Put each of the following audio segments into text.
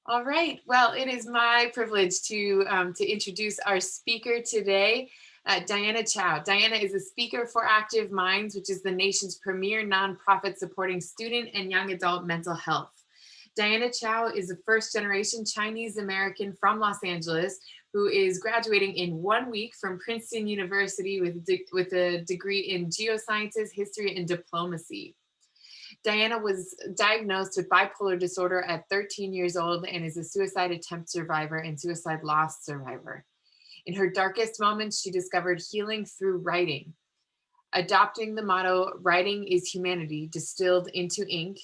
All right. Well, it is my privilege to introduce our speaker today, Diana Chao. Diana is a speaker for Active Minds, which is the nation's premier nonprofit supporting student and young adult mental health. Diana Chao is a first generation Chinese American from Los Angeles who is graduating in 1 week from Princeton University with a degree in geosciences, history, and diplomacy. Diana was diagnosed with bipolar disorder at 13 years old and is a suicide attempt survivor and suicide loss survivor. In her darkest moments, she discovered healing through writing. Adopting the motto, "Writing is humanity, distilled into ink,"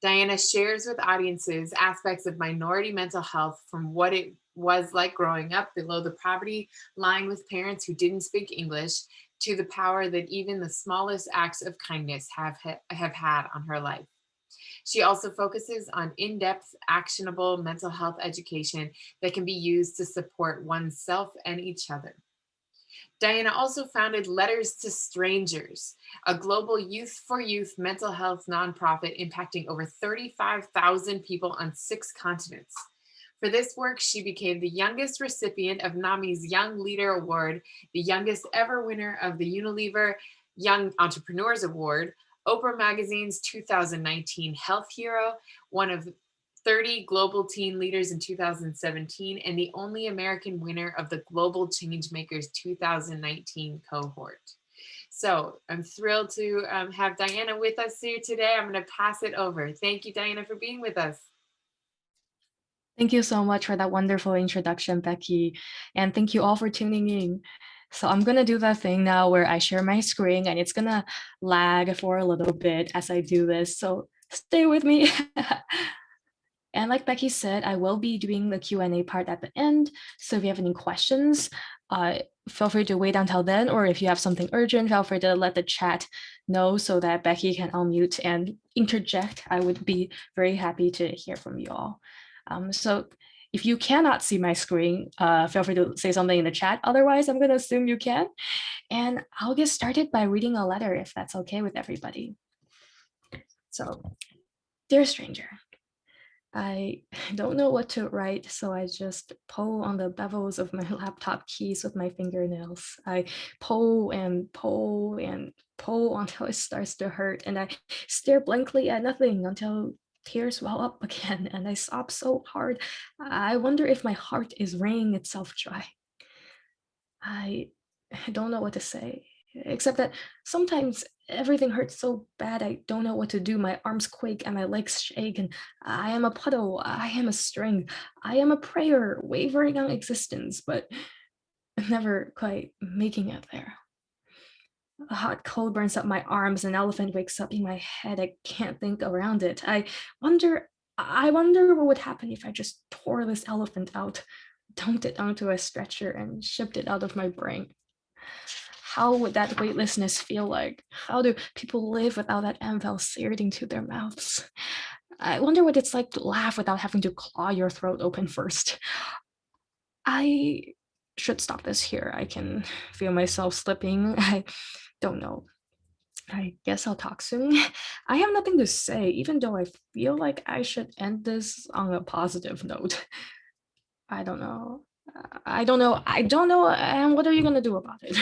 Diana shares with audiences aspects of minority mental health, from what it was like growing up below the poverty line with parents who didn't speak English, to the power that even the smallest acts of kindness have had on her life. She also focuses on in depth, actionable mental health education that can be used to support oneself and each other. Diana also founded Letters to Strangers, a global youth for youth mental health nonprofit impacting over 35,000 people on 6 continents. For this work, she became the youngest recipient of NAMI's Young Leader Award, the youngest ever winner of the Unilever Young Entrepreneurs Award, Oprah Magazine's 2019 Health Hero, one of 30 global teen leaders in 2017, and the only American winner of the Global Changemakers 2019 cohort. So I'm thrilled to have Diana with us here today. I'm going to pass it over. Thank you, Diana, for being with us. Thank you so much for that wonderful introduction, Becky. And thank you all for tuning in. So I'm going to do that thing now where I share my screen and it's going to lag for a little bit as I do this. So stay with me. And like Becky said, I will be doing the Q&A part at the end. So if you have any questions, feel free to wait until then. Or if you have something urgent, feel free to let the chat know so that Becky can unmute and interject. I would be very happy to hear from you all. So if you cannot see my screen, feel free to say something in the chat. Otherwise, I'm going to assume you can. And I'll get started by reading a letter if that's okay with everybody. So, dear stranger, I don't know what to write, so I just pull on the bevels of my laptop keys with my fingernails. I pull and pull and pull until it starts to hurt, and I stare blankly at nothing until tears well up again, and I sob so hard. I wonder if my heart is wringing itself dry. I don't know what to say, except that sometimes everything hurts so bad I don't know what to do. My arms quake and my legs shake, and I am a puddle, I am a string, I am a prayer wavering on existence, but never quite making it there. A hot cold burns up my arms, an elephant wakes up in my head. I can't think around it. Wonder, I wonder what would happen if I just tore this elephant out, dumped it onto a stretcher, and shipped it out of my brain. How would that weightlessness feel like? How do people live without that anvil seared into their mouths? I wonder what it's like to laugh without having to claw your throat open first. I should stop this here. I can feel myself slipping. I don't know. I guess I'll talk soon. I have nothing to say, even though I feel like I should end this on a positive note. I don't know. I don't know. And what are you gonna do about it?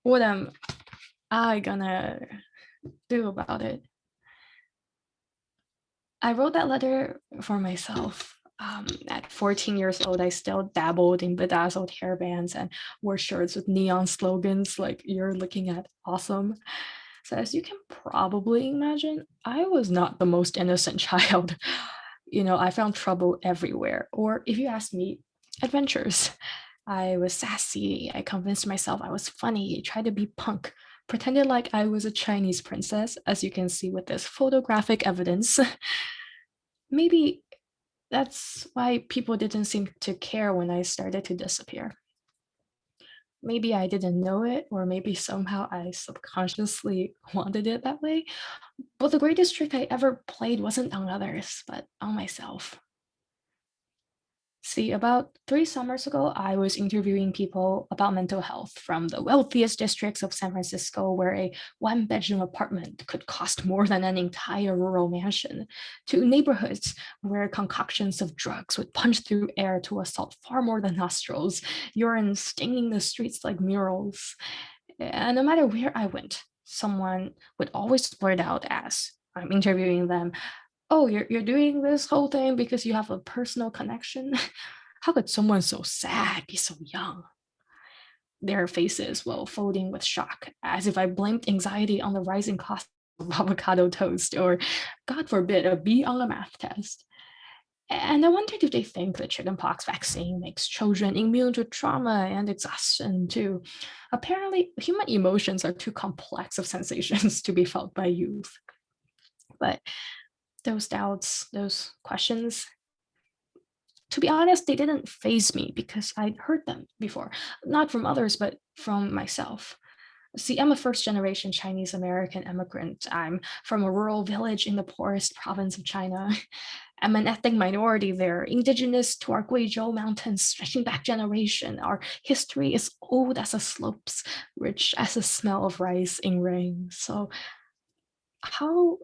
What am I gonna do about it? I wrote that letter for myself. At 14 years old, I still dabbled in bedazzled hairbands and wore shirts with neon slogans like "You're looking at awesome." So, as you can probably imagine, I was not the most innocent child. I found trouble everywhere, or if you ask me, adventures. I was sassy. I convinced myself I was funny, tried to be punk, pretended like I was a Chinese princess, as you can see with this photographic evidence. Maybe that's why people didn't seem to care when I started to disappear. Maybe I didn't know it, or maybe somehow I subconsciously wanted it that way. But the greatest trick I ever played wasn't on others, but on myself. See, about 3 summers ago, I was interviewing people about mental health from the wealthiest districts of San Francisco, where a one-bedroom apartment could cost more than an entire rural mansion, to neighborhoods where concoctions of drugs would punch through air to assault far more than nostrils, urine stinging the streets like murals. And no matter where I went, someone would always blurt out as I'm interviewing them, "Oh, you're doing this whole thing because you have a personal connection? How could someone so sad be so young?" Their faces will folding with shock, as if I blamed anxiety on the rising cost of avocado toast or, God forbid, a B on a math test. And I wondered if they think the chickenpox vaccine makes children immune to trauma and exhaustion too. Apparently, human emotions are too complex of sensations to be felt by youth. But those doubts, those questions, to be honest, they didn't phase me because I'd heard them before, not from others, but from myself. See, I'm a first generation Chinese American immigrant. I'm from a rural village in the poorest province of China. I'm an ethnic minority there, indigenous to our Guizhou mountains stretching back generation. Our history is old as the slopes, rich as the smell of rice in rain. So how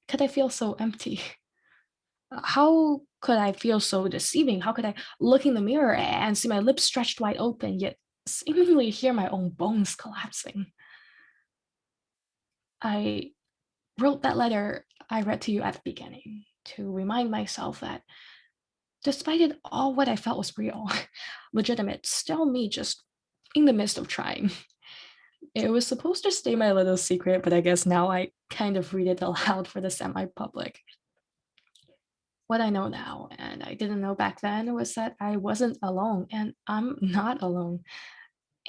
could I feel so empty? How could I feel so deceiving? How could I look in the mirror and see my lips stretched wide open, yet seemingly hear my own bones collapsing? I wrote that letter I read to you at the beginning to remind myself that despite it all, what I felt was real, legitimate, still me just in the midst of trying. It was supposed to stay my little secret, but I guess now I kind of read it aloud for the semi public. What I know now, and I didn't know back then, was that I wasn't alone, and I'm not alone.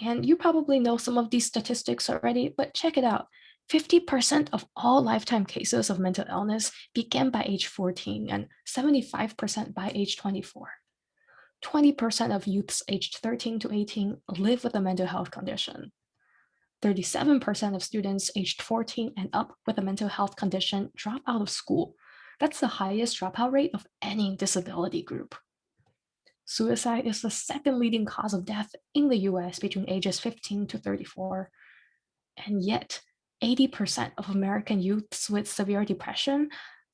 And you probably know some of these statistics already, but check it out. 50% of all lifetime cases of mental illness began by age 14 and 75% by age 24. 20% of youths aged 13 to 18 live with a mental health condition. 37% of students aged 14 and up with a mental health condition drop out of school. That's the highest dropout rate of any disability group. Suicide is the second leading cause of death in the US between ages 15 to 34. And yet, 80% of American youths with severe depression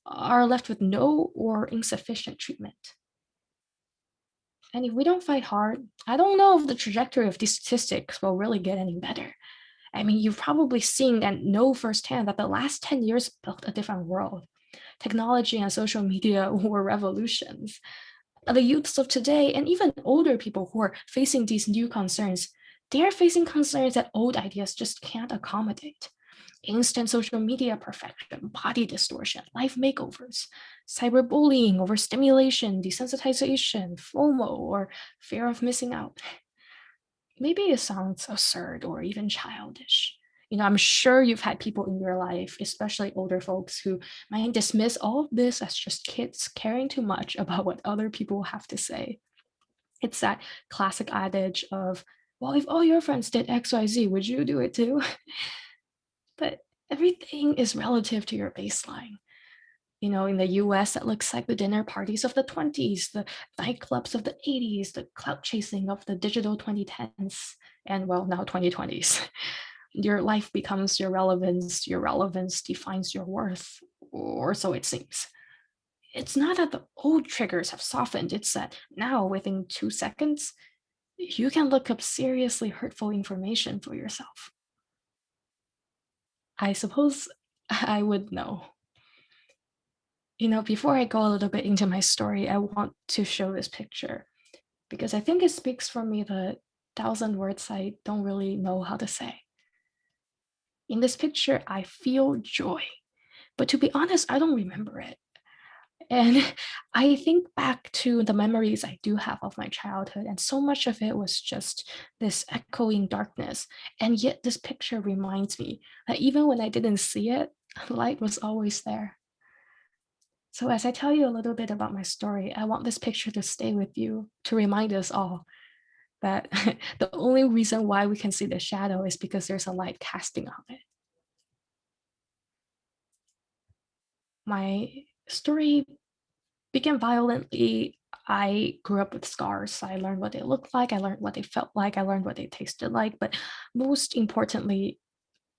are left with no or insufficient treatment. And if we don't fight hard, I don't know if the trajectory of these statistics will really get any better. I mean, you've probably seen and know firsthand that the last 10 years built a different world. Technology and social media were revolutions. The youths of today, and even older people who are facing these new concerns, they're facing concerns that old ideas just can't accommodate. Instant social media perfection, body distortion, life makeovers, cyberbullying, overstimulation, desensitization, FOMO, or fear of missing out. Maybe it sounds absurd or even childish. I'm sure you've had people in your life, especially older folks, who might dismiss all of this as just kids caring too much about what other people have to say. It's that classic adage of, well, if all your friends did XYZ, would you do it too? But everything is relative to your baseline. In the US, it looks like the dinner parties of the 20s, the nightclubs of the 80s, the clout chasing of the digital 2010s, and well, now 2020s. Your life becomes your relevance defines your worth, or so it seems. It's not that the old triggers have softened, it's that now, within 2 seconds, you can look up seriously hurtful information for yourself. I suppose I would know. Before I go a little bit into my story, I want to show this picture because I think it speaks for me the thousand words I don't really know how to say. In this picture, I feel joy, but to be honest, I don't remember it. And I think back to the memories I do have of my childhood, and so much of it was just this echoing darkness. And yet, this picture reminds me that even when I didn't see it, light was always there. So, as I tell you a little bit about my story, I want this picture to stay with you to remind us all that the only reason why we can see the shadow is because there's a light casting on it. My story began violently I grew up with scars. I learned what they looked like, I learned what they felt like, I learned what they tasted like, but most importantly,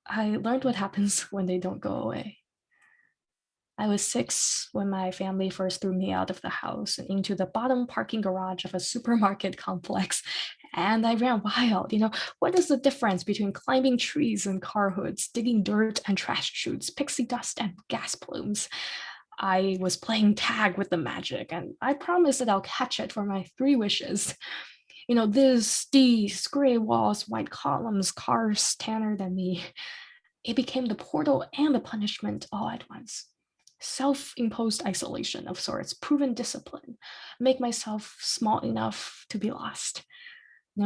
I learned what happens when they don't go away. I was 6 when my family first threw me out of the house and into the bottom parking garage of a supermarket complex, and I ran wild. What is the difference between climbing trees and car hoods, digging dirt and trash chutes, pixie dust and gas plumes? I was playing tag with the magic, and I promised that I'll catch it for my 3 wishes. These gray walls, white columns, cars tanner than me. It became the portal and the punishment all at once. Self imposed isolation of sorts, proven discipline, make myself small enough to be lost.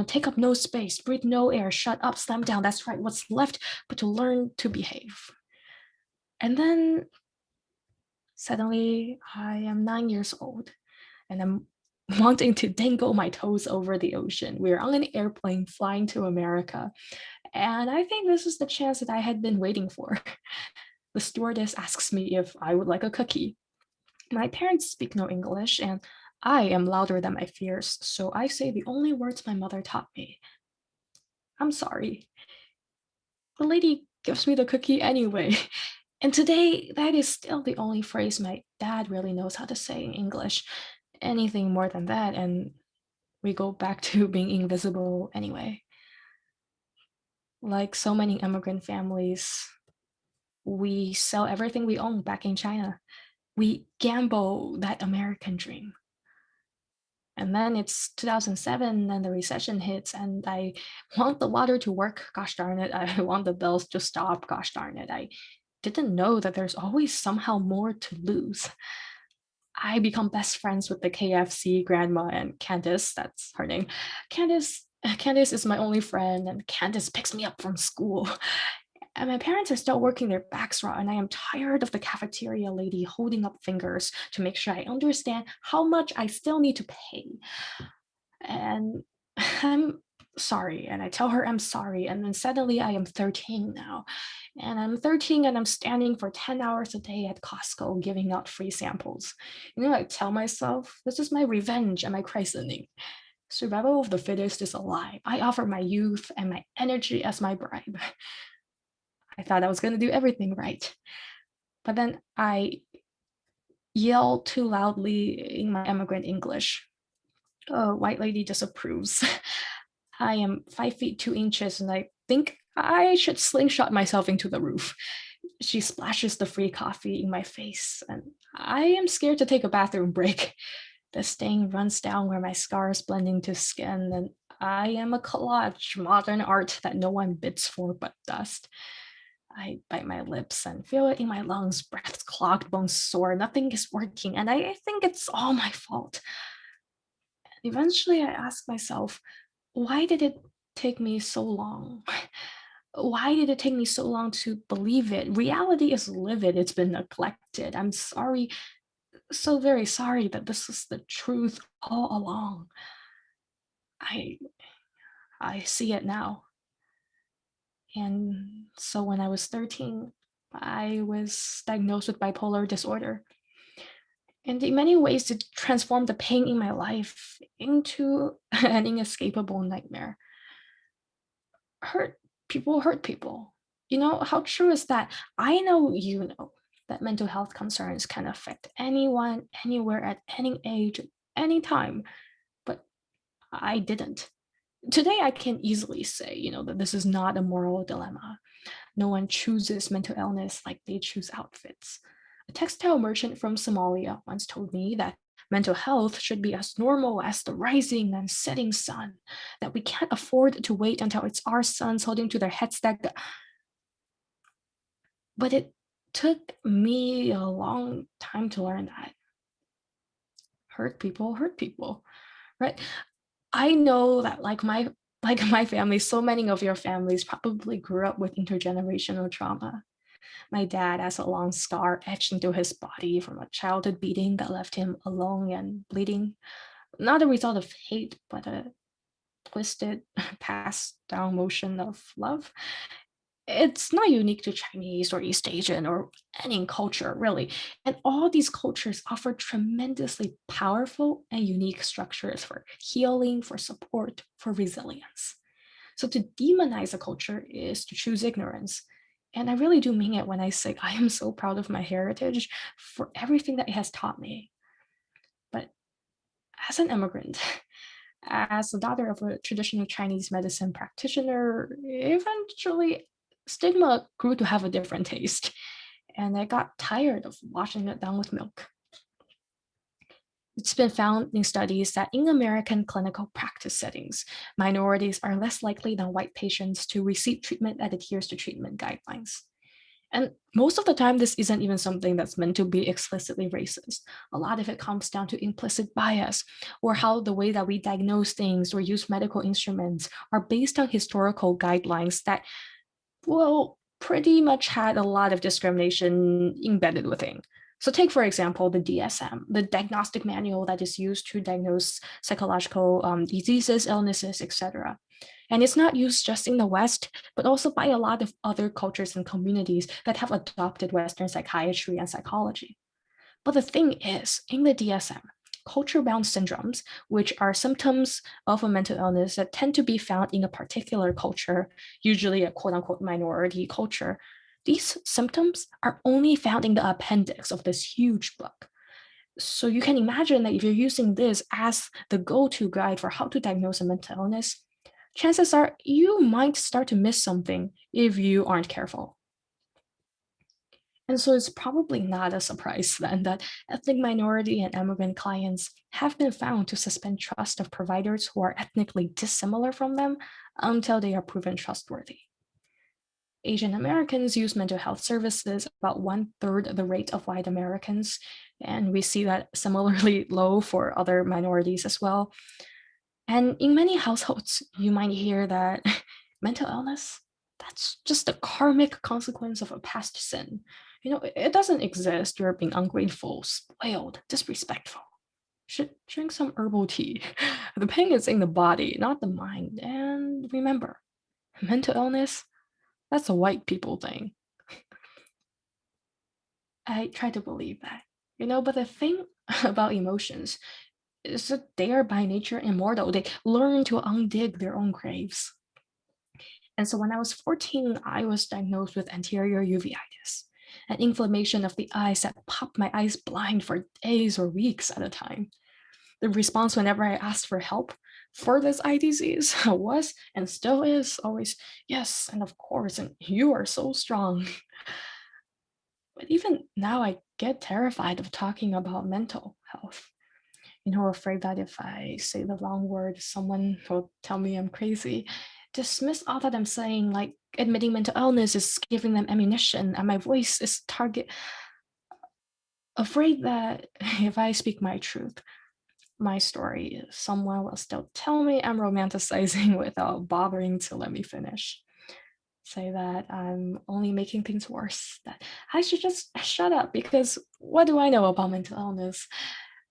Take up no space, breathe no air, shut up, slam down. That's right, what's left but to learn to behave. And then suddenly I am 9 years old and I'm wanting to dangle my toes over the ocean. We're on an airplane flying to America. And I think this is the chance that I had been waiting for. The stewardess asks me if I would like a cookie. My parents speak no English, and I am louder than my fears, so I say the only words my mother taught me. I'm sorry. The lady gives me the cookie anyway. And today, that is still the only phrase my dad really knows how to say in English. Anything more than that, and we go back to being invisible anyway. Like so many immigrant families, we sell everything we own back in China. We gamble that American dream. And then it's 2007 and the recession hits, and I want the water to work. Gosh darn it. I want the bills to stop. Gosh darn it. I didn't know that there's always somehow more to lose. I become best friends with the KFC grandma and Candace, that's her name. Candace is my only friend, and Candace picks me up from school. And my parents are still working their backs raw, and I am tired of the cafeteria lady holding up fingers to make sure I understand how much I still need to pay. And I'm sorry. And I tell her I'm sorry. And then suddenly I am 13 now. And I'm 13 and I'm standing for 10 hours a day at Costco giving out free samples. I tell myself this is my revenge and my christening. Survival of the fittest is a lie. I offer my youth and my energy as my bribe. I thought I was going to do everything right. But then I yell too loudly in my immigrant English. A white lady disapproves. I am 5 feet 2 inches and I think I should slingshot myself into the roof. She splashes the free coffee in my face, and I am scared to take a bathroom break. The stain runs down where my scars blend into skin, and I am a collage, modern art that no one bids for but dust. I bite my lips and feel it in my lungs, breath clogged, bones sore, nothing is working, and I think it's all my fault. Eventually, I ask myself, why did it take me so long? Why did it take me so long to believe it? Reality is livid, it's been neglected. I'm sorry, so very sorry that this is the truth all along. I I see it now. And so when I was 13, I was diagnosed with bipolar disorder. And in many ways, it transformed the pain in my life into an inescapable nightmare. Hurt people hurt people. How true is that? I know you know that mental health concerns can affect anyone, anywhere, at any age, any time, but I didn't. Today, I can easily say, that this is not a moral dilemma. No one chooses mental illness like they choose outfits. A textile merchant from Somalia once told me that mental health should be as normal as the rising and setting sun, that we can't afford to wait until it's our sons holding to their heads that. But it took me a long time to learn that hurt people, right? I know that like my family, so many of your families probably grew up with intergenerational trauma. My dad has a long scar etched into his body from a childhood beating that left him alone and bleeding, not a result of hate, but a twisted, passed down motion of love. it's not unique to Chinese or East Asian or any culture, really. And all these cultures offer tremendously powerful and unique structures for healing, for support, for resilience. So to demonize a culture is to choose ignorance. And I really do mean it when I say I am so proud of my heritage for everything that it has taught me. But as an immigrant, as the daughter of a traditional Chinese medicine practitioner, eventually stigma grew to have a different taste. And I got tired of washing it down with milk. It's been found in studies that in American clinical practice settings, minorities are less likely than white patients to receive treatment that adheres to treatment guidelines. And most of the time, this isn't even something that's meant to be explicitly racist. A lot of it comes down to implicit bias, or how the way that we diagnose things or use medical instruments are based on historical guidelines that, well, pretty much had a lot of discrimination embedded within. So, take for example the DSM, the diagnostic manual that is used to diagnose psychological diseases, illnesses, etc. And it's not used just in the West, but also by a lot of other cultures and communities that have adopted Western psychiatry and psychology. But the thing is, in the DSM, culture bound syndromes, which are symptoms of a mental illness that tend to be found in a particular culture, usually a quote unquote minority culture, these symptoms are only found in the appendix of this huge book. So you can imagine that if you're using this as the go to guide for how to diagnose a mental illness, chances are you might start to miss something if you aren't careful. And so it's probably not a surprise then that ethnic minority and immigrant clients have been found to suspend trust of providers who are ethnically dissimilar from them until they are proven trustworthy. Asian Americans use mental health services about 1/3 the rate of white Americans, and we see that similarly low for other minorities as well. And in many households, you might hear that mental illness, that's just a karmic consequence of a past sin. It doesn't exist. You're being ungrateful, spoiled, disrespectful. Should drink some herbal tea. The pain is in the body, not the mind. And remember, mental illness, that's a white people thing. I try to believe that. But the thing about emotions is that they are by nature immortal. They learn to undig their own graves. And so when I was 14, I was diagnosed with anterior uveitis, an inflammation of the eyes that popped my eyes blind for days or weeks at a time. The response whenever I asked for help for this eye disease was, and still is, always, yes, and of course, and you are so strong. But even now, I get terrified of talking about mental health. Afraid that if I say the wrong word, someone will tell me I'm crazy. Dismiss all that I'm saying, like admitting mental illness is giving them ammunition, and my voice is target. Afraid that if I speak my truth, my story, someone will still tell me I'm romanticizing without bothering to let me finish. Say that I'm only making things worse, that I should just shut up because what do I know about mental illness?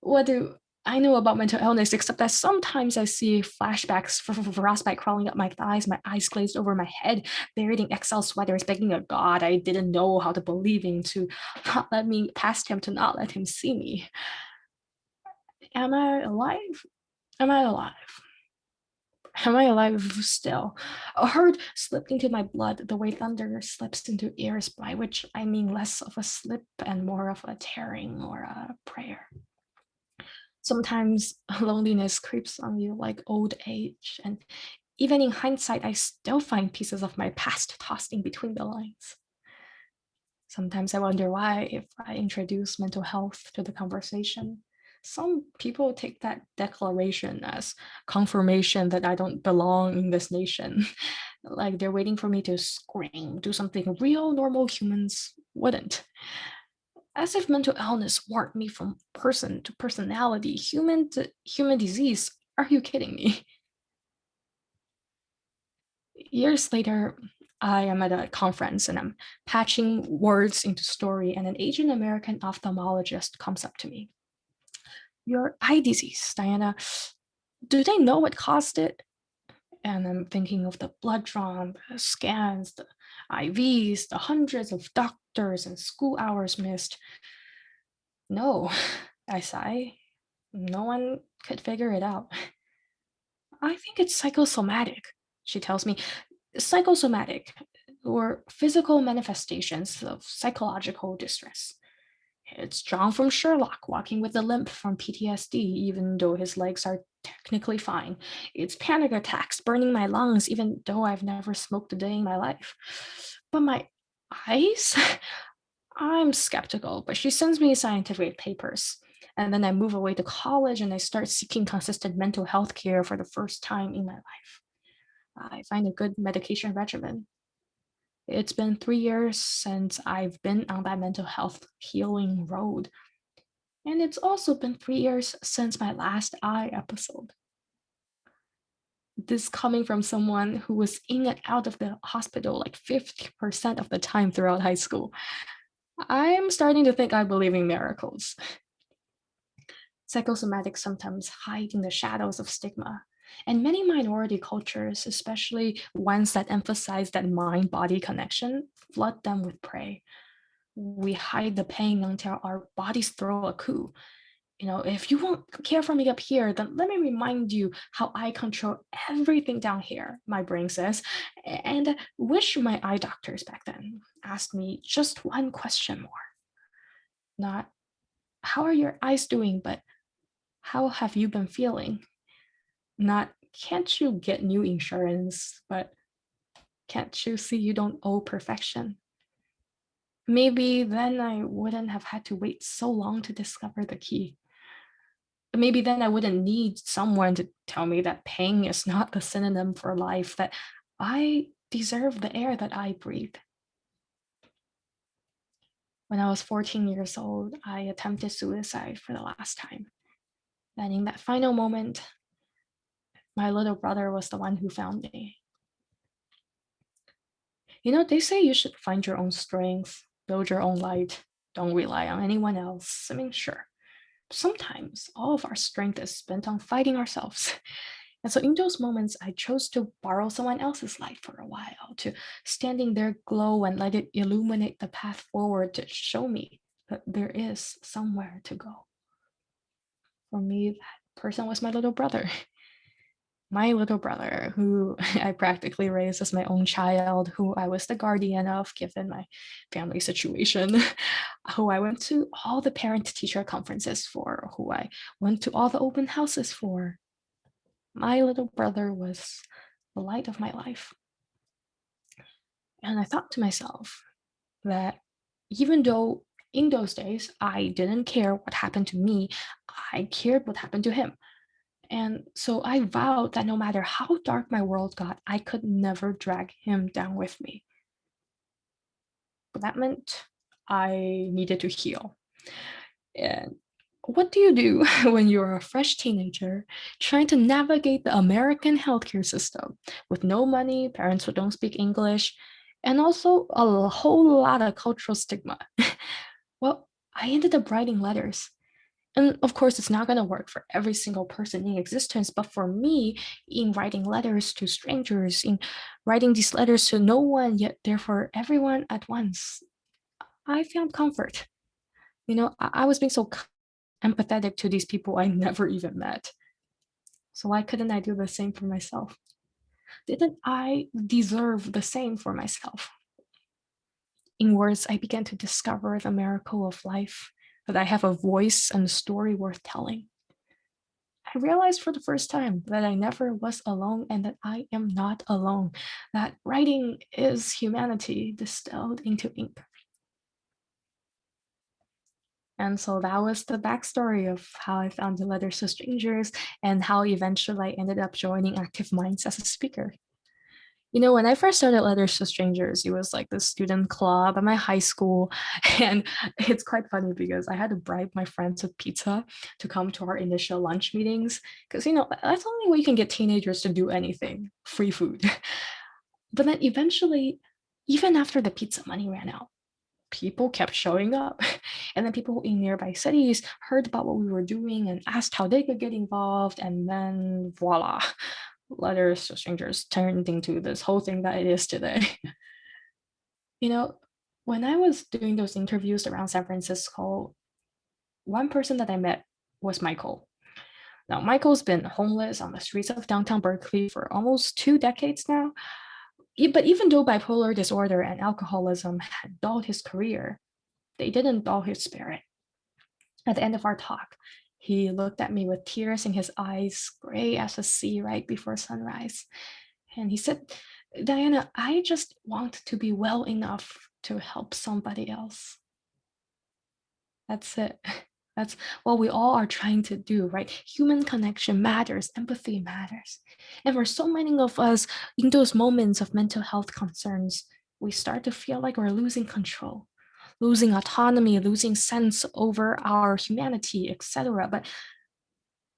What do I know about mental illness except that sometimes I see flashbacks for frostbite crawling up my thighs, my eyes glazed over my head, buried in XL sweaters, begging a God I didn't know how to believe in to not let me past him, to not let him see me. Am I alive? Am I alive? Am I alive still? A heart slipped into my blood the way thunder slips into ears, by which I mean less of a slip and more of a tearing or a prayer. Sometimes loneliness creeps on you like old age, and even in hindsight, I still find pieces of my past tossed in between the lines. Sometimes I wonder why, if I introduce mental health to the conversation, some people take that declaration as confirmation that I don't belong in this nation. Like they're waiting for me to scream, do something real normal humans wouldn't. As if mental illness warped me from person to personality, human to human disease. Are you kidding me? Years later, I am at a conference and I'm patching words into story, and an Asian American ophthalmologist comes up to me. Your eye disease, Diana, do they know what caused it? And I'm thinking of the blood drawn, the scans, the IVs, the hundreds of doctors and school hours missed. No, I sigh. No one could figure it out. I think it's psychosomatic, she tells me. Psychosomatic, or physical manifestations of psychological distress. It's John from Sherlock walking with a limp from PTSD, even though his legs are technically fine. It's panic attacks burning my lungs, even though I've never smoked a day in my life. But my eyes? I'm skeptical, but she sends me scientific papers. And then I move away to college and I start seeking consistent mental health care for the first time in my life. I find a good medication regimen. It's been 3 years since I've been on that mental health healing road. And it's also been 3 years since my last eye episode. This coming from someone who was in and out of the hospital like 50% of the time throughout high school. I'm starting to think I believe in miracles. Psychosomatics sometimes hide in the shadows of stigma. And many minority cultures, especially ones that emphasize that mind body connection, flood them with prey. We hide the pain until our bodies throw a coup. If you won't care for me up here, then let me remind you how I control everything down here, my brain says. And wish my eye doctors back then asked me just one question more. Not, how are your eyes doing, but how have you been feeling? Not, can't you get new insurance, but can't you see you don't owe perfection? Maybe then I wouldn't have had to wait so long to discover the key. Maybe then I wouldn't need someone to tell me that pain is not the synonym for life, that I deserve the air that I breathe. When I was 14 years old, I attempted suicide for the last time. And in that final moment, my little brother was the one who found me. They say you should find your own strength, build your own light, don't rely on anyone else. I mean, sure. Sometimes all of our strength is spent on fighting ourselves. And so in those moments, I chose to borrow someone else's light for a while, to stand in their glow and let it illuminate the path forward to show me that there is somewhere to go. For me, that person was my little brother. My little brother, who I practically raised as my own child, who I was the guardian of given my family situation, who I went to all the parent teacher conferences for, who I went to all the open houses for. My little brother was the light of my life. And I thought to myself that even though in those days I didn't care what happened to me, I cared what happened to him. And so I vowed that no matter how dark my world got, I could never drag him down with me. But that meant I needed to heal. And what do you do when you're a fresh teenager trying to navigate the American healthcare system with no money, parents who don't speak English, and also a whole lot of cultural stigma? Well, I ended up writing letters. And of course, it's not going to work for every single person in existence, but for me, in writing letters to strangers, in writing these letters to no one, yet therefore everyone at once, I found comfort. I was being so empathetic to these people I never even met. So why couldn't I do the same for myself? Didn't I deserve the same for myself? In words, I began to discover the miracle of life, that I have a voice and a story worth telling. I realized for the first time that I never was alone and that I am not alone, that writing is humanity distilled into ink. And so that was the backstory of how I found the Letters to Strangers and how eventually I ended up joining Active Minds as a speaker. When I first started Letters to Strangers, it was like the student club at my high school. And it's quite funny because I had to bribe my friends with pizza to come to our initial lunch meetings. Because, that's the only way you can get teenagers to do anything, free food. But then eventually, even after the pizza money ran out, people kept showing up. And then people in nearby cities heard about what we were doing and asked how they could get involved. And then voila, Letters to Strangers turned into this whole thing that it is today. You know, when I was doing those interviews around San Francisco, one person that I met was Michael. Now, Michael's been homeless on the streets of downtown Berkeley for almost 2 decades now. But even though bipolar disorder and alcoholism had dulled his career, they didn't dull his spirit. At the end of our talk, he looked at me with tears in his eyes, gray as the sea right before sunrise. And he said, Diana, I just want to be well enough to help somebody else. That's it. That's what we all are trying to do, right? Human connection matters, empathy matters. And for so many of us, in those moments of mental health concerns, we start to feel like we're losing control, losing autonomy, losing sense over our humanity, etc. But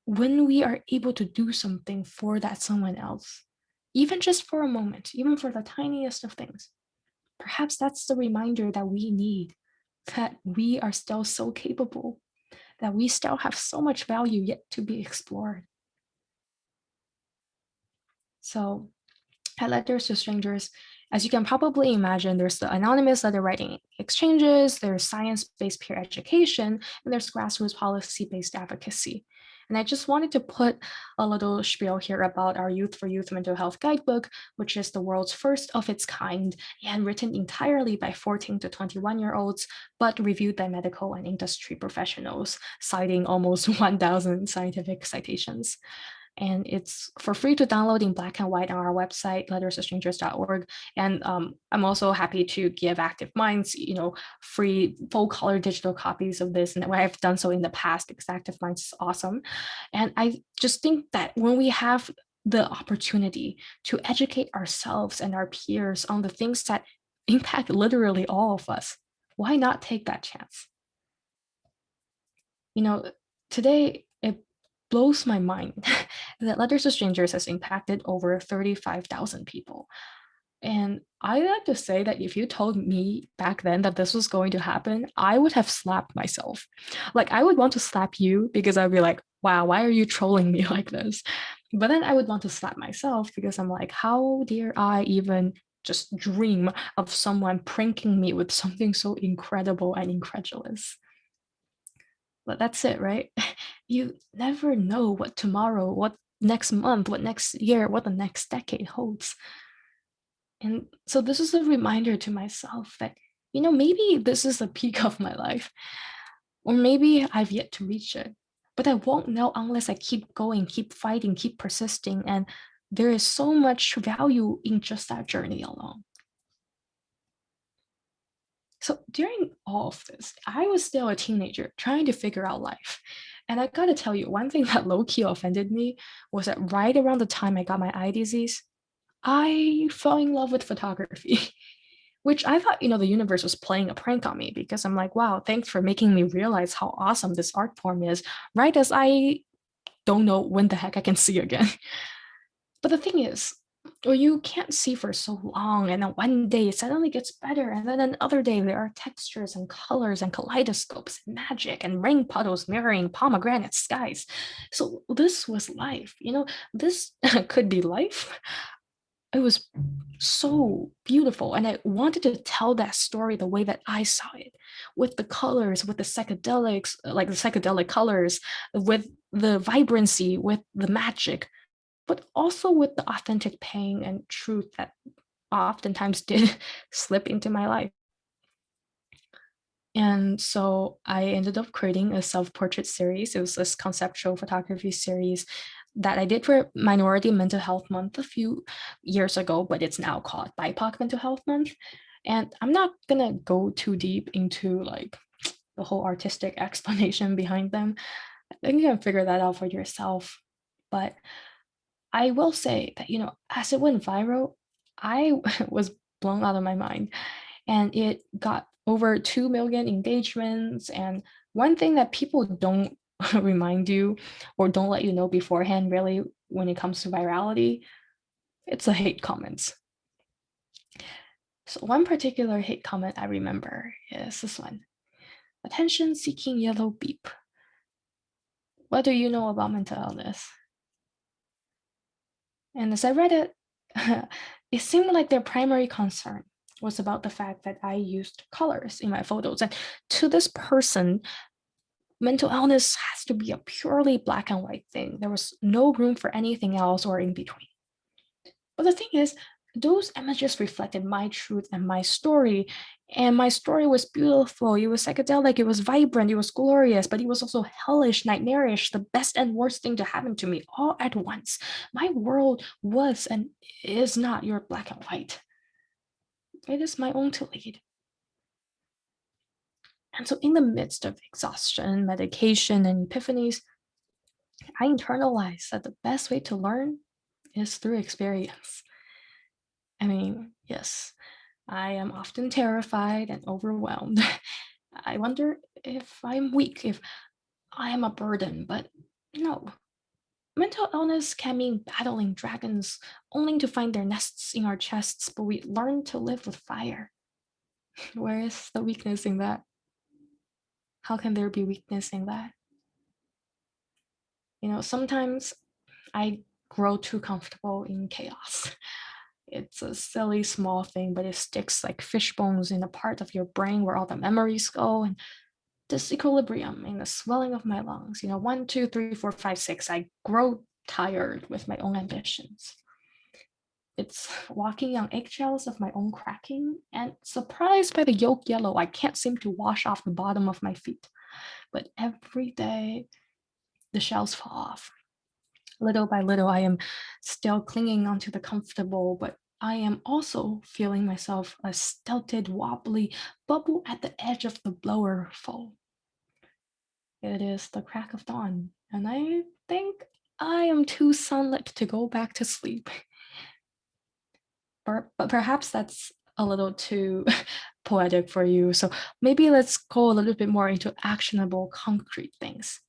when we are able to do something for that someone else, even just for a moment, even for the tiniest of things, perhaps that's the reminder that we need, that we are still so capable, that we still have so much value yet to be explored. So at Letters to Strangers, as you can probably imagine, there's the anonymous letter writing exchanges, there's science-based peer education, and there's grassroots policy-based advocacy. And I just wanted to put a little spiel here about our Youth for Youth mental health guidebook, which is the world's first of its kind and written entirely by 14 to 21-year-olds, but reviewed by medical and industry professionals, citing almost 1,000 scientific citations. And it's for free to download in black and white on our website, lettersofstrangers.org. And I'm also happy to give active minds, free full color digital copies of this. And I've done so in the past because active minds is awesome. And I just think that when we have the opportunity to educate ourselves and our peers on the things that impact literally all of us, why not take that chance? Today it blows my mind that Letters to Strangers has impacted over 35,000 people. And I like to say that if you told me back then that this was going to happen, I would have slapped myself. Like, I would want to slap you because I'd be like, wow, why are you trolling me like this? But then I would want to slap myself because I'm like, how dare I even just dream of someone pranking me with something so incredible and incredulous? But that's it, right? You never know what tomorrow, what next month, what next year, what the next decade holds. And so this is a reminder to myself that, maybe this is the peak of my life, or maybe I've yet to reach it. But I won't know unless I keep going, keep fighting, keep persisting. And there is so much value in just that journey alone. So during all of this, I was still a teenager trying to figure out life. And I gotta tell you, one thing that low key offended me was that right around the time I got my eye disease, I fell in love with photography, which I thought, the universe was playing a prank on me because I'm like, wow, thanks for making me realize how awesome this art form is, right as I don't know when the heck I can see again. But the thing is, well, you can't see for so long, and then one day it suddenly gets better, and then another day there are textures and colors and kaleidoscopes and magic and rain puddles mirroring pomegranate skies. So this was life, this could be life. It was so beautiful, and I wanted to tell that story the way that I saw it, with the colors, with the psychedelics, like the psychedelic colors, with the vibrancy, with the magic, but also with the authentic pain and truth that oftentimes did slip into my life. And so I ended up creating a self-portrait series. It was this conceptual photography series that I did for Minority Mental Health Month a few years ago, but it's now called BIPOC Mental Health Month. And I'm not gonna go too deep into like the whole artistic explanation behind them. I think you can figure that out for yourself. But I will say that, as it went viral, I was blown out of my mind. And it got over 2 million engagements. And one thing that people don't remind you or don't let you know beforehand, really, when it comes to virality, it's the hate comments. So, one particular hate comment I remember is this one: attention seeking yellow beep. What do you know about mental illness? And as I read it, it seemed like their primary concern was about the fact that I used colors in my photos. And to this person, mental illness has to be a purely black and white thing. There was no room for anything else or in between. But the thing is, those images reflected my truth and my story. And my story was beautiful. It was psychedelic. It was vibrant. It was glorious, but it was also hellish, nightmarish, the best and worst thing to happen to me all at once. My world was and is not your black and white. It is my own to lead. And so, in the midst of exhaustion, medication, and epiphanies, I internalized that the best way to learn is through experience. I mean, yes, I am often terrified and overwhelmed. I wonder if I'm weak, if I am a burden, but no. Mental illness can mean battling dragons only to find their nests in our chests, but we learn to live with fire. Where is the weakness in that? How can there be weakness in that? Sometimes I grow too comfortable in chaos. It's a silly small thing, but it sticks like fish bones in the part of your brain where all the memories go. And disequilibrium in the swelling of my lungs. One, two, three, four, five, six. I grow tired with my own ambitions. It's walking on eggshells of my own cracking, and surprised by the yolk yellow, I can't seem to wash off the bottom of my feet. But every day, the shells fall off. Little by little, I am still clinging onto the comfortable, but I am also feeling myself a stilted, wobbly bubble at the edge of the blower full. It is the crack of dawn, and I think I am too sunlit to go back to sleep. But perhaps that's a little too poetic for you. So maybe let's go a little bit more into actionable, concrete things.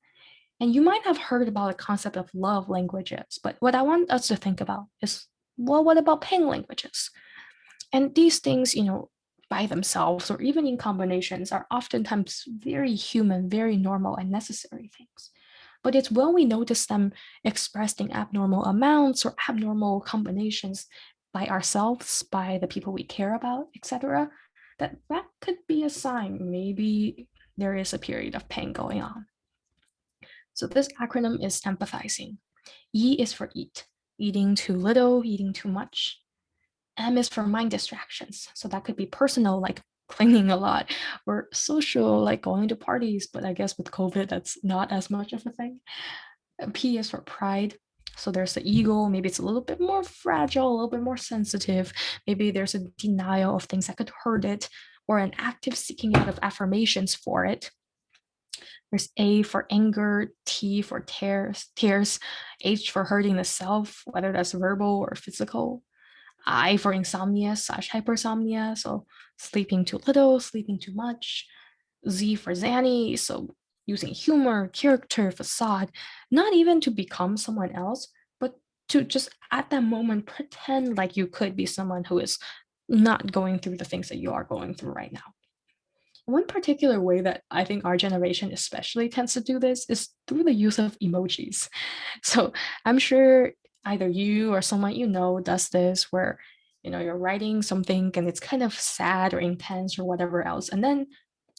And you might have heard about the concept of love languages, but what I want us to think about is, well, what about pain languages? And these things, by themselves or even in combinations, are oftentimes very human, very normal, and necessary things. But it's when we notice them expressed in abnormal amounts or abnormal combinations by ourselves, by the people we care about, etc., that could be a sign maybe there is a period of pain going on. So this acronym is empathizing. E is for eat, eating too little, eating too much. M is for mind distractions. So that could be personal, like cleaning a lot, or social, like going to parties. But I guess with COVID, that's not as much of a thing. And P is for pride. So there's the ego. Maybe it's a little bit more fragile, a little bit more sensitive. Maybe there's a denial of things that could hurt it, or an active seeking out of affirmations for it. There's A for anger, T for tears, H for hurting the self, whether that's verbal or physical. I for insomnia / hypersomnia, so sleeping too little, sleeping too much. Z for zany, so using humor, character, facade, not even to become someone else, but to just at that moment pretend like you could be someone who is not going through the things that you are going through right now. One particular way that I think our generation especially tends to do this is through the use of emojis. So I'm sure either you or someone does this where you're writing something and it's kind of sad or intense or whatever else, and then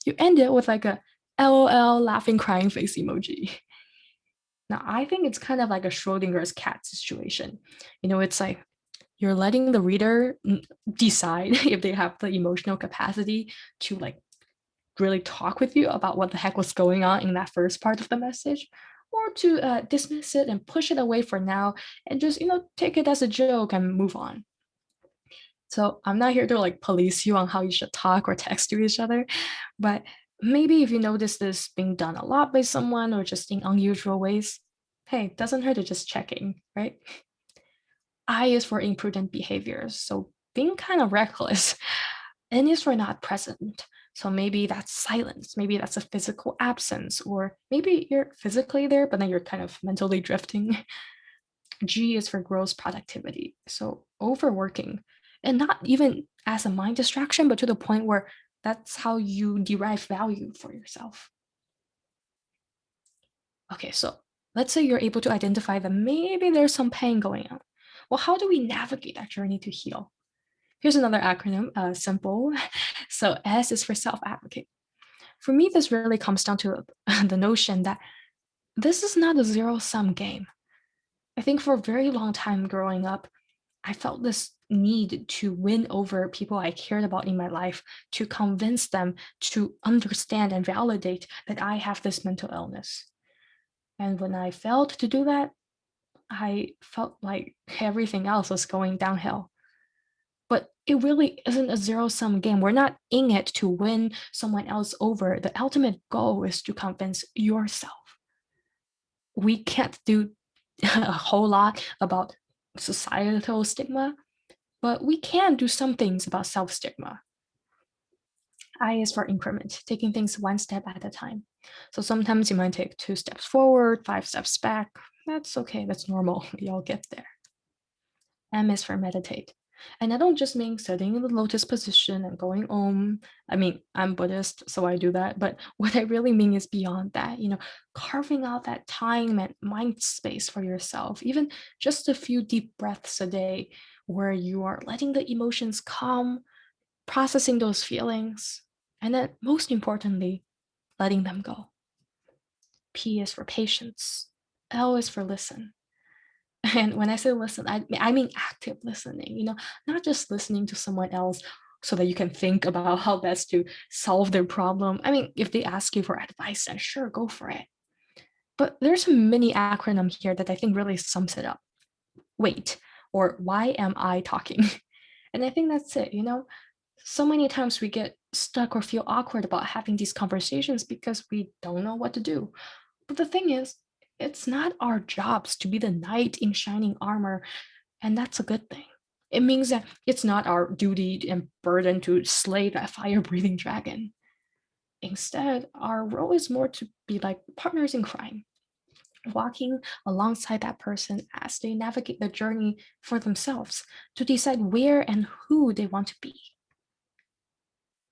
you end it with like a LOL laughing crying face emoji. Now I think it's kind of like a Schrodinger's cat situation. It's like you're letting the reader decide if they have the emotional capacity to like really talk with you about what the heck was going on in that first part of the message, or to dismiss it and push it away for now and just take it as a joke and move on. So I'm not here to like police you on how you should talk or text to each other, but maybe if you notice this being done a lot by someone or just in unusual ways, hey, it doesn't hurt to just checking, right? I is for imprudent behaviors, so being kind of reckless. N is for not present. So maybe that's silence, maybe that's a physical absence, or maybe you're physically there, but then you're kind of mentally drifting. G is for gross productivity. So overworking, and not even as a mind distraction, but to the point where that's how you derive value for yourself. Okay, so let's say you're able to identify that maybe there's some pain going on. Well, how do we navigate that journey to heal? Here's another acronym, simple. So S is for self-advocate. For me, this really comes down to the notion that this is not a zero-sum game. I think for a very long time growing up, I felt this need to win over people I cared about in my life, to convince them to understand and validate that I have this mental illness. And when I failed to do that, I felt like everything else was going downhill. But it really isn't a zero-sum game. We're not in it to win someone else over. The ultimate goal is to convince yourself. We can't do a whole lot about societal stigma, but we can do some things about self-stigma. I is for increment, taking things one step at a time. So sometimes you might take 2 steps forward, 5 steps back. That's okay, that's normal. You'll get there. M is for meditate. And I don't just mean sitting in the lotus position and going om. I mean, I'm Buddhist, so I do that. But what I really mean is beyond that, carving out that time and mind space for yourself, even just a few deep breaths a day where you are letting the emotions come, processing those feelings, and then most importantly, letting them go. P is for patience. L is for listen. And when I say listen, I mean active listening, not just listening to someone else so that you can think about how best to solve their problem. I mean, if they ask you for advice, then sure, go for it. But there's a mini acronym here that I think really sums it up. Wait, or why am I talking? And I think that's it, So many times we get stuck or feel awkward about having these conversations because we don't know what to do. But the thing is, it's not our jobs to be the knight in shining armor, and that's a good thing. It means that it's not our duty and burden to slay that fire breathing dragon. Instead, our role is more to be like partners in crime, walking alongside that person as they navigate the journey for themselves to decide where and who they want to be.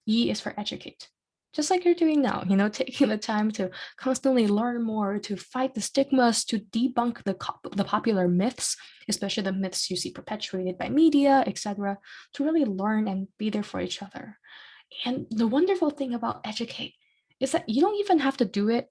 E is for educate. Just like you're doing now, taking the time to constantly learn more, to fight the stigmas, to debunk the popular myths, especially the myths you see perpetuated by media, etc., to really learn and be there for each other. And the wonderful thing about educate is that you don't even have to do it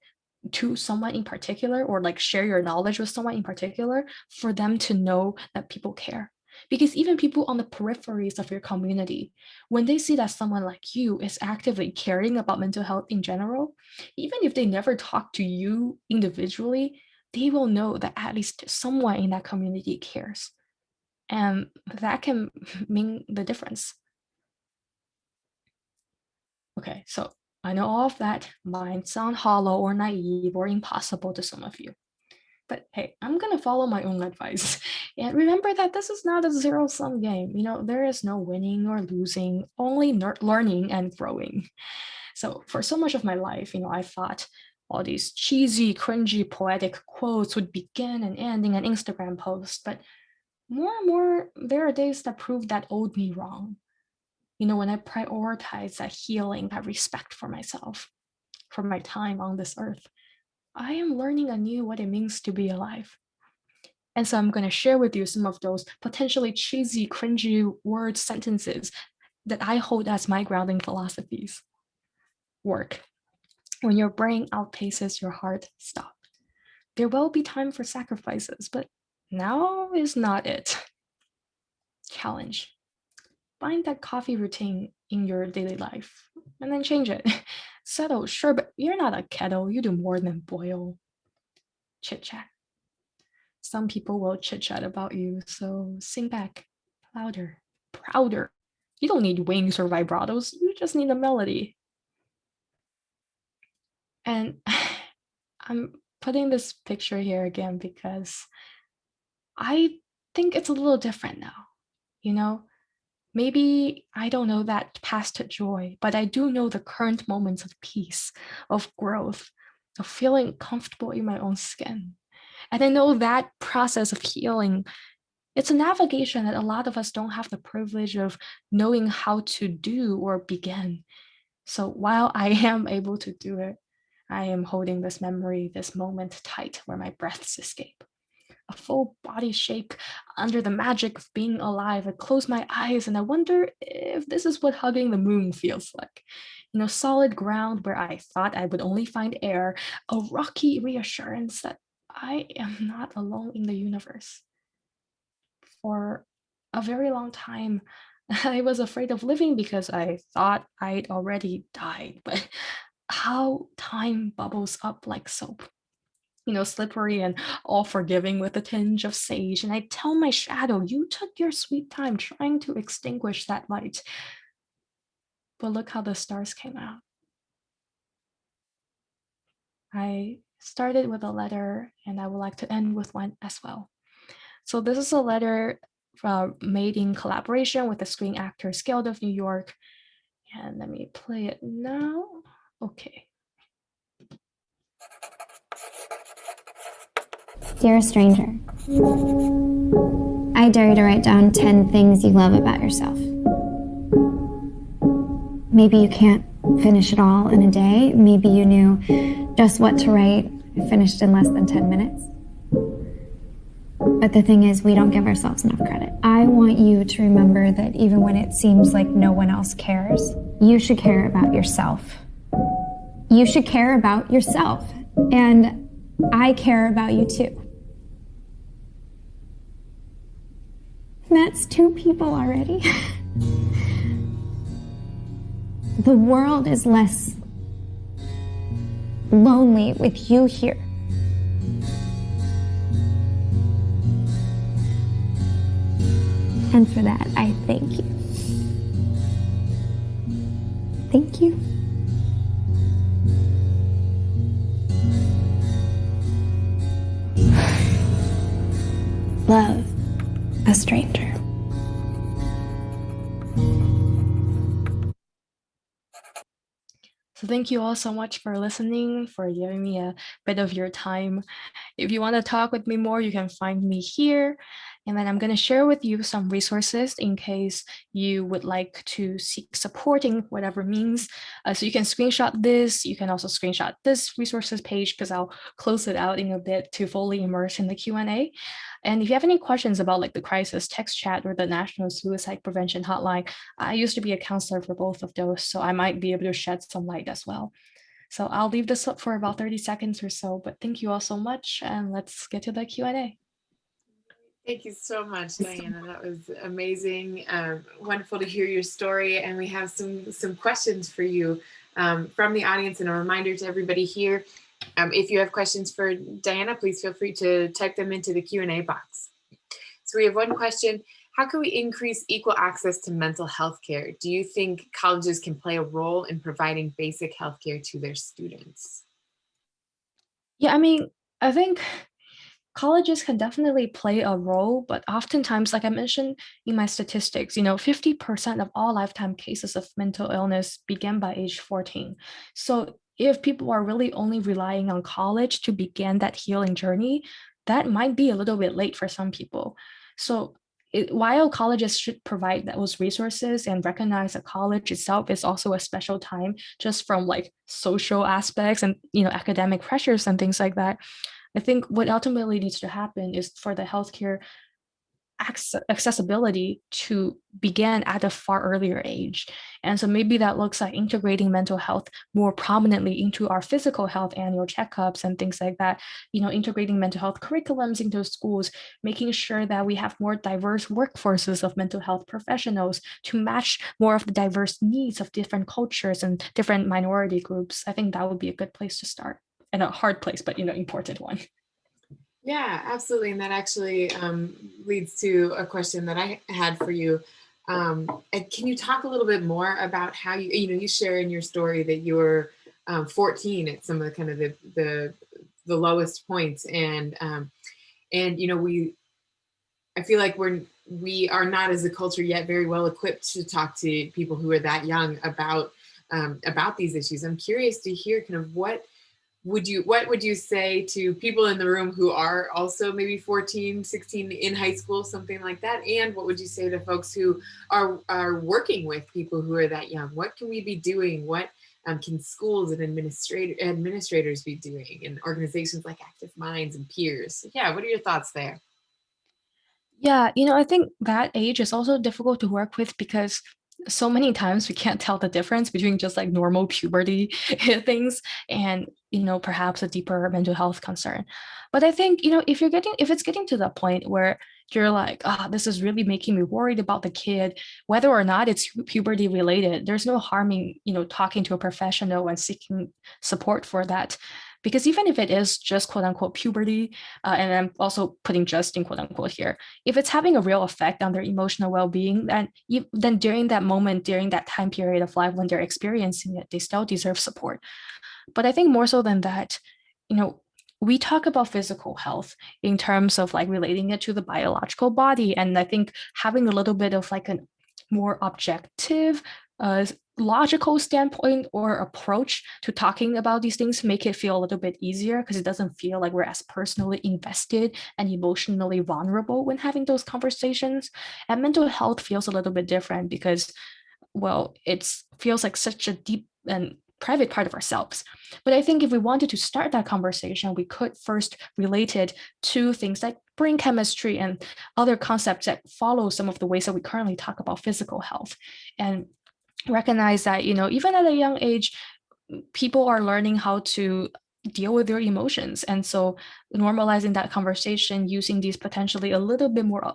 to someone in particular or like share your knowledge with someone in particular for them to know that people care. Because even people on the peripheries of your community, when they see that someone like you is actively caring about mental health in general, even if they never talk to you individually, they will know that at least someone in that community cares. And that can mean the difference. Okay, so I know all of that might sound hollow or naive or impossible to some of you. But hey, I'm gonna follow my own advice. And remember that this is not a zero-sum game. There is no winning or losing, only learning and growing. So for so much of my life, I thought all these cheesy, cringy, poetic quotes would begin and end in an Instagram post. But more and more, there are days that prove that old me wrong. When I prioritize that healing, that respect for myself, for my time on this earth, I am learning anew what it means to be alive. And so I'm going to share with you some of those potentially cheesy, cringy words, sentences that I hold as my grounding philosophies. Work. When your brain outpaces your heart, stop. There will be time for sacrifices, but now is not it. Challenge. Find that coffee routine in your daily life and then change it. Settle, sure, but you're not a kettle. You do more than boil. Chit chat. Some people will chit chat about you, so sing back louder, prouder. You don't need wings or vibratos, you just need a melody. And I'm putting this picture here again because I think it's a little different now. You know, maybe I don't know that past joy, but I do know the current moments of peace, of growth, of feeling comfortable in my own skin. And I know that process of healing, it's a navigation that a lot of us don't have the privilege of knowing how to do or begin. So while I am able to do it, I am holding this memory, this moment tight where my breaths escape. a full body shake under the magic of being alive. I close my eyes and I wonder if this is what hugging the moon feels like. Solid ground where I thought I would only find air, a rocky reassurance that I am not alone in the universe. For a very long time, I was afraid of living because I thought I'd already died. But how time bubbles up like soap, slippery and all forgiving with a tinge of sage. And I tell my shadow, you took your sweet time trying to extinguish that light. But look how the stars came out. I started with a letter, and I would like to end with one as well. So this is a letter made in collaboration with the Screen Actors Guild of New York. And let me play it now. Okay. Dear stranger, I dare you to write down 10 things you love about yourself. Maybe you can't finish it all in a day. Maybe you knew just what to write and finished in less than 10 minutes. But the thing is, we don't give ourselves enough credit. I want you to remember that even when it seems like no one else cares, you should care about yourself. You should care about yourself. And I care about you too. That's 2 people already. The world is less lonely with you here. And for that, I thank you. Thank you. Love a stranger. So thank you all so much for listening, for giving me a bit of your time. If you want to talk with me more, you can find me here. And then I'm going to share with you some resources in case you would like to seek support in whatever means. So you can screenshot this. You can also screenshot this resources page because I'll close it out in a bit to fully immerse in the Q&A. And if you have any questions about like the crisis text chat or the National Suicide Prevention Hotline, I used to be a counselor for both of those, so I might be able to shed some light as well. So I'll leave this up for about 30 seconds or so, but thank you all so much, and let's get to the Q&A. Thank you so much, Diana. That was amazing. Wonderful to hear your story. And we have some questions for you from the audience, and a reminder to everybody here. If you have questions for Diana, please feel free to type them into the Q&A box. So we have one question. How can we increase equal access to mental health care? Do you think colleges can play a role in providing basic health care to their students? Yeah, I think colleges can definitely play a role, but oftentimes, like I mentioned in my statistics, 50% of all lifetime cases of mental illness begin by age 14. So if people are really only relying on college to begin that healing journey, that might be a little bit late for some people. So while colleges should provide those resources and recognize that college itself is also a special time just from like social aspects and academic pressures and things like that, I think what ultimately needs to happen is for the healthcare accessibility to begin at a far earlier age. And so maybe that looks like integrating mental health more prominently into our physical health annual checkups and things like that, integrating mental health curriculums into schools, making sure that we have more diverse workforces of mental health professionals to match more of the diverse needs of different cultures and different minority groups. I think that would be a good place to start, and a hard place, but important one. Yeah, absolutely. And that actually leads to a question that I had for you. And can you talk a little bit more about how you share in your story that you were 14 at some of the kind of the lowest points, and I feel like we are not as a culture yet very well equipped to talk to people who are that young about these issues. I'm curious to hear kind of what would you say to people in the room who are also maybe 14, 16 in high school, something like that? And what would you say to folks who are working with people who are that young? What can we be doing? What can schools and administrators be doing, and organizations like Active Minds and peers? So yeah, what are your thoughts there? Yeah, I think that age is also difficult to work with because so many times we can't tell the difference between just like normal puberty things and, perhaps a deeper mental health concern. But I think, if it's getting to the point where you're like, this is really making me worried about the kid, whether or not it's puberty related, there's no harming, talking to a professional and seeking support for that. Because even if it is just quote unquote puberty, and I'm also putting just in quote unquote here, if it's having a real effect on their emotional well-being, then during that moment, during that time period of life when they're experiencing it, they still deserve support. But I think more so than that, you know, we talk about physical health in terms of like relating it to the biological body. And I think having a little bit of like a more objective, logical standpoint or approach to talking about these things make it feel a little bit easier because it doesn't feel like we're as personally invested and emotionally vulnerable when having those conversations. And mental health feels a little bit different because, well, it feels like such a deep and private part of ourselves. But I think if we wanted to start that conversation, we could first relate it to things like brain chemistry and other concepts that follow some of the ways that we currently talk about physical health, and recognize that, even at a young age, people are learning how to deal with their emotions. And so normalizing that conversation using these potentially a little bit more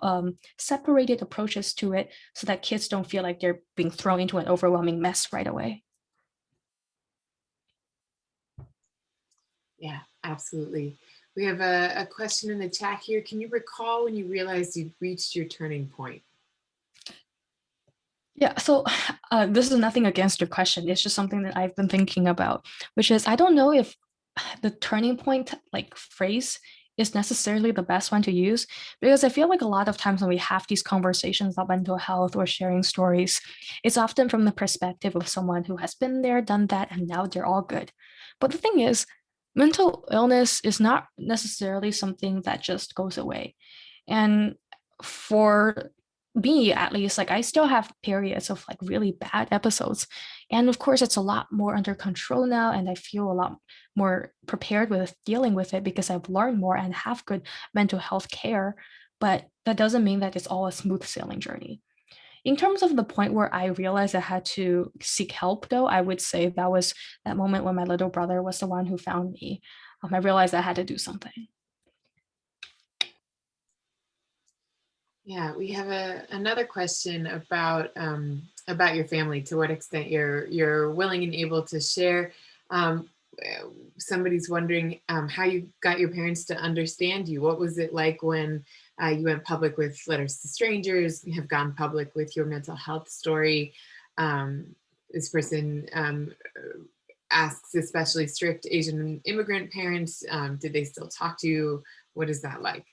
separated approaches to it so that kids don't feel like they're being thrown into an overwhelming mess right away. Yeah, absolutely. We have a question in the chat here. Can you recall when you realized you'd reached your turning point? Yeah, so this is nothing against your question. It's just something that I've been thinking about, which is I don't know if the turning point like phrase is necessarily the best one to use, because I feel like a lot of times when we have these conversations about mental health or sharing stories, it's often from the perspective of someone who has been there, done that, and now they're all good. But the thing is, mental illness is not necessarily something that just goes away. And for me, at least, like I still have periods of like really bad episodes. And of course, it's a lot more under control now. And I feel a lot more prepared with dealing with it because I've learned more and have good mental health care. But that doesn't mean that it's all a smooth sailing journey. In terms of the point where I realized I had to seek help, though, I would say that was that moment when my little brother was the one who found me. I realized I had to do something. Yeah, we have another question about your family. To what extent you're willing and able to share. Um, Somebody's wondering how you got your parents to understand you. What was it like when you went public with letters to strangers? You have gone public with your mental health story. This person asks, especially strict Asian immigrant parents. Did they still talk to you? What is that like?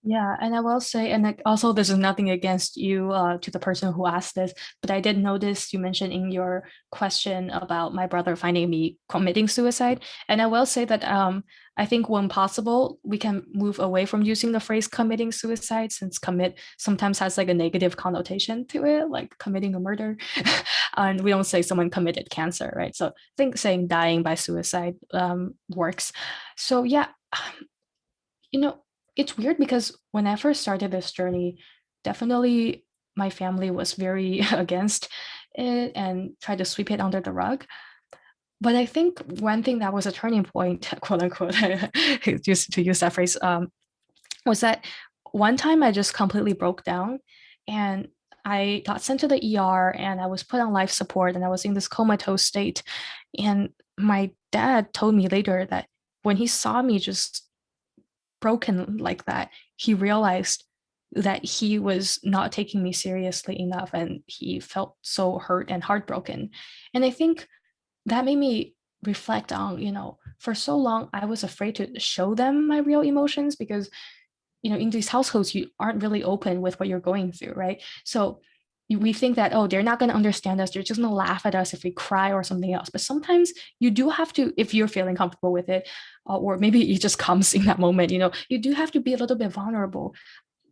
Yeah, and I will say, and like also, this is nothing against you, to the person who asked this, but I did notice you mentioned in your question about my brother finding me committing suicide, and I will say that I think when possible, we can move away from using the phrase committing suicide, since commit sometimes has like a negative connotation to it, like committing a murder, and we don't say someone committed cancer, right? So I think saying dying by suicide works. So yeah, you know, it's weird because when I first started this journey, definitely my family was very against it and tried to sweep it under the rug. But I think one thing that was a turning point, quote unquote, just to use that phrase, was that one time I just completely broke down and I got sent to the ER and I was put on life support and I was in this comatose state. And my dad told me later that when he saw me just broken like that, he realized that he was not taking me seriously enough and he felt so hurt and heartbroken. And I think that made me reflect on, for so long I was afraid to show them my real emotions because, in these households, you aren't really open with what you're going through, right? So we think that, oh, they're not going to understand us. They're just going to laugh at us if we cry or something else. But sometimes you do have to, if you're feeling comfortable with it, or maybe it just comes in that moment, you do have to be a little bit vulnerable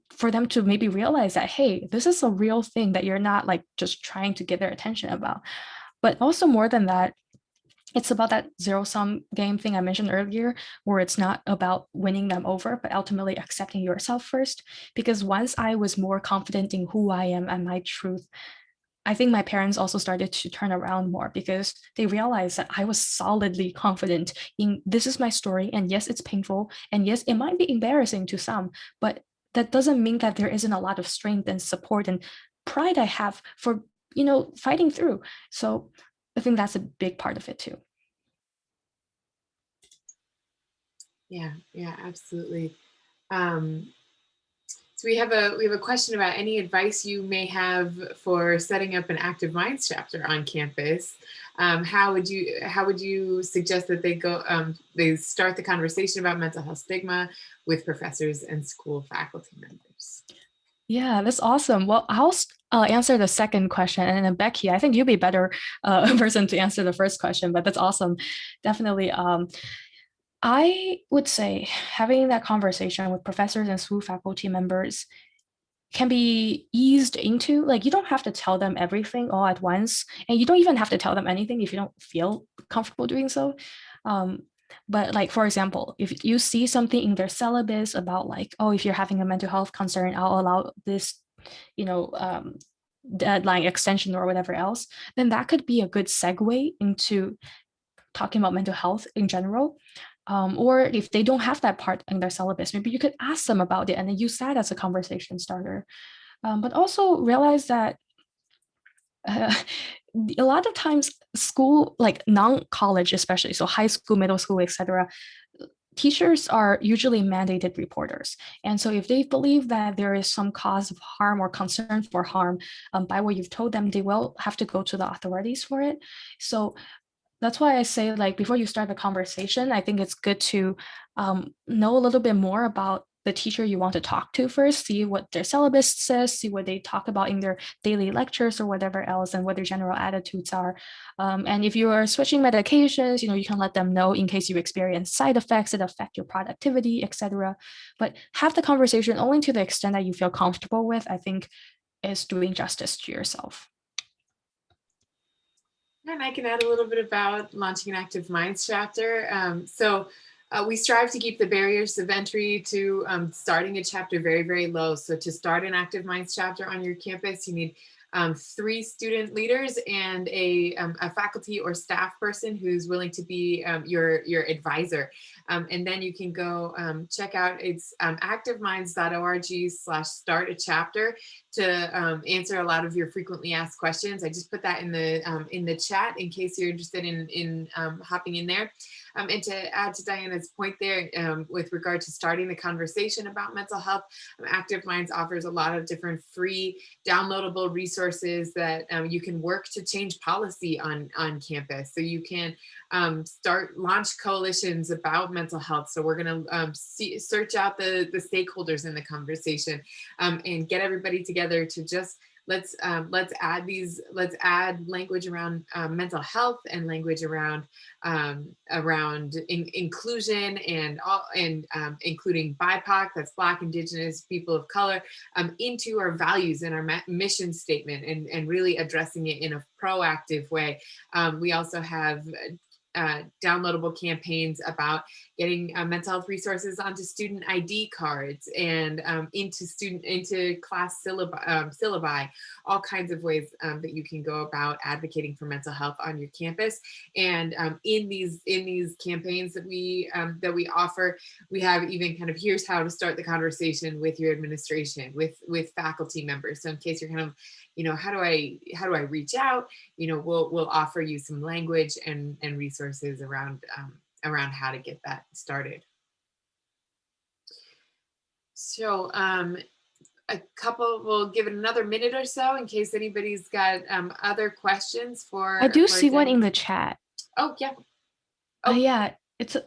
for them to maybe realize that, hey, this is a real thing that you're not like just trying to get their attention about. But also more than that, it's about that zero-sum game thing I mentioned earlier, where it's not about winning them over, but ultimately accepting yourself first. Because once I was more confident in who I am and my truth, I think my parents also started to turn around more because they realized that I was solidly confident in this is my story. And yes, it's painful. And yes, it might be embarrassing to some, but that doesn't mean that there isn't a lot of strength and support and pride I have for, fighting through. So I think that's a big part of it too. Yeah, absolutely. So we have a question about any advice you may have for setting up an Active Minds chapter on campus. How would you suggest that they start the conversation about mental health stigma with professors and school faculty members? Yeah, that's awesome. Well, I'll answer the second question, and then Becky, I think you'd be better person to answer the first question. But that's awesome, definitely. I would say having that conversation with professors and school faculty members can be eased into. Like, you don't have to tell them everything all at once, and you don't even have to tell them anything if you don't feel comfortable doing so. Um, but like, for example, if you see something in their syllabus about like, oh, if you're having a mental health concern, I'll allow this, you know, um, deadline extension or whatever else, then that could be a good segue into talking about mental health in general. Or if they don't have that part in their syllabus, maybe you could ask them about it and then use that as a conversation starter. But also realize that uh, a lot of times school, like non-college especially, so high school, middle school, etc., teachers are usually mandated reporters. And so if they believe that there is some cause of harm or concern for harm by what you've told them, they will have to go to the authorities for it. So that's why I say, like, before you start the conversation, I think it's good to know a little bit more about the teacher you want to talk to first, see what their syllabus says, see what they talk about in their daily lectures or whatever else, and what their general attitudes are. And if you are switching medications, you can let them know in case you experience side effects that affect your productivity, etc. But have the conversation only to the extent that you feel comfortable with, I think, is doing justice to yourself. And I can add a little bit about launching an Active Minds chapter. We strive to keep the barriers of entry to starting a chapter very, very low. So to start an Active Minds chapter on your campus, you need 3 student leaders and a faculty or staff person who's willing to be your advisor. And then you can go check out, it's activeminds.org/start a chapter to answer a lot of your frequently asked questions. I just put that in the chat in case you're interested in hopping in there. And to add to Diana's point there, with regard to starting the conversation about mental health, Active Minds offers a lot of different free downloadable resources that you can work to change policy on campus. So you can launch coalitions about mental health. So we're going to search out the stakeholders in the conversation and get everybody together to just let's add language around mental health and language around inclusion and including BIPOC, that's Black, Indigenous, people of color, into our values and our mission statement, and really addressing it in a proactive way. We also have downloadable campaigns about getting mental health resources onto student ID cards and into class syllabi, all kinds of ways that you can go about advocating for mental health on your campus. And in these campaigns that we offer, we have even kind of, here's how to start the conversation with your administration, with faculty members. So in case you're kind of, how do I reach out? We'll offer you some language and resources around how to get that started. So we'll give it another minute or so in case anybody's got other questions for. I do see one in the chat. Oh yeah. Yeah.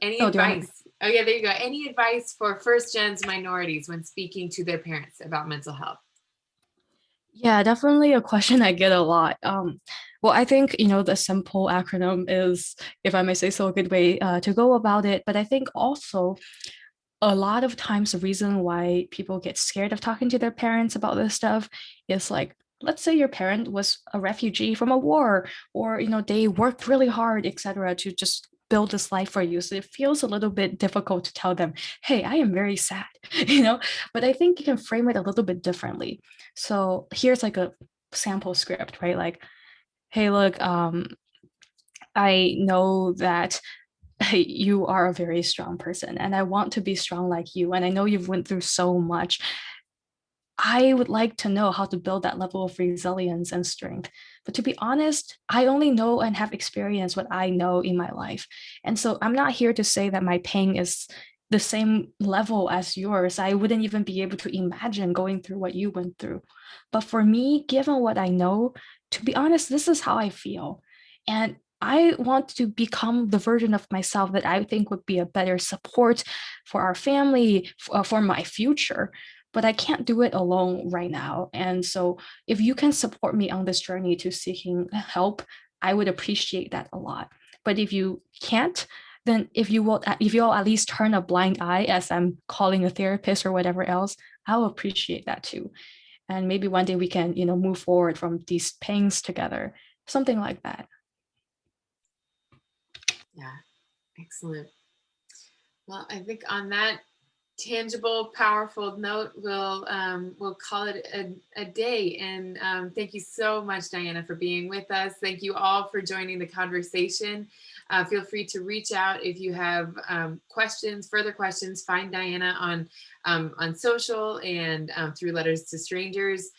Any advice? Oh yeah, there you go. Any advice for first gens minorities when speaking to their parents about mental health? Yeah, definitely a question I get a lot. Well, I think, the simple acronym is, if I may say so, a good way to go about it. But I think also a lot of times the reason why people get scared of talking to their parents about this stuff is like, let's say your parent was a refugee from a war, or they worked really hard, etc., to just build this life for you. So it feels a little bit difficult to tell them, hey, I am very sad, but I think you can frame it a little bit differently. So here's like a sample script, right? Like, hey, look, I know that you are a very strong person, and I want to be strong like you, and I know you've went through so much. I would like to know how to build that level of resilience and strength. But to be honest, I only know and have experienced what I know in my life. And so I'm not here to say that my pain is the same level as yours. I wouldn't even be able to imagine going through what you went through. But for me, given what I know, to be honest, this is how I feel. And I want to become the version of myself that I think would be a better support for our family, for my future, but I can't do it alone right now. And so if you can support me on this journey to seeking help, I would appreciate that a lot. But if you can't, then if you'll at least turn a blind eye as I'm calling a therapist or whatever else, I'll appreciate that too. And maybe one day we can, move forward from these pains together, something like that. Yeah, excellent. Well, I think on that tangible, powerful note, we'll call it a day. And thank you so much, Diana, for being with us. Thank you all for joining the conversation. Feel free to reach out if you have questions, further questions. Find Diana on social and through Letters to Strangers.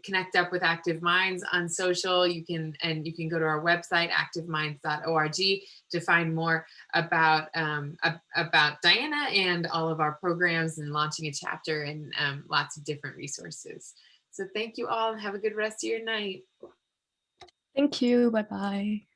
Connect up with Active Minds on social. You can go to our website, activeminds.org, to find more about Diana and all of our programs and launching a chapter and lots of different resources. So thank you all. Have a good rest of your night. Thank you. Bye-bye.